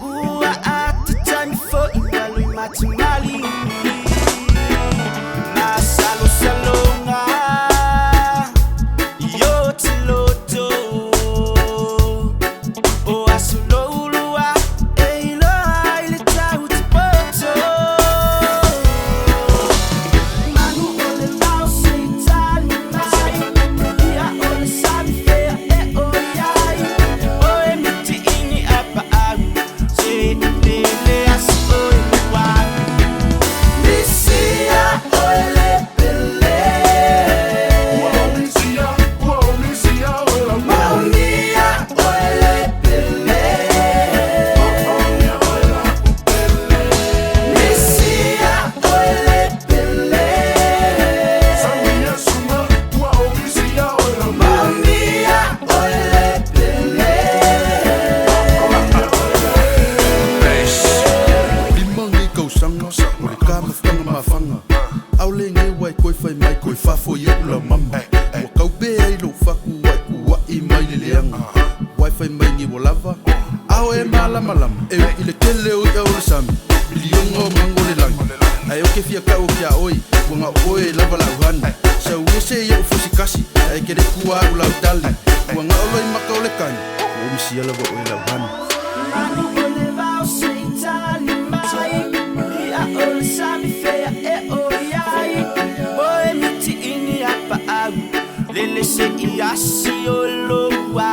Ua atu tani fo ingalui matimali na salo salonga yo tiloto o asulolua eilo aile tau tipoto manu ole lao seitani mai ia ole sabi fea e oyai o e miti ini apa au se lele asi oi wa misia ole pele misia ole mamia ole pele misia ole pele mamia ole pele Limangi kau sanga, ore ka mawhanga mawhanga. Aule nge wai koi whai mai koi whafo i ula mama. Ua kau be ai lo whaku wai kua i mai le leanga. Wai whai mai ngi wo lava. Ao e malama lama, e i le kele o i aule sami. Milionga o mango le langi. Ai o ke fia kau kia oi, wanga oe lava lau hani. Sa uese i au fosikasi, ai ke re kua au lau tali. Wanga olo i maka o le kani, o misi ala wa oe lau hani. manu ole lao seitani mai ia ole sabi fea e oyai o e miti ini apa au lele se i asi o loa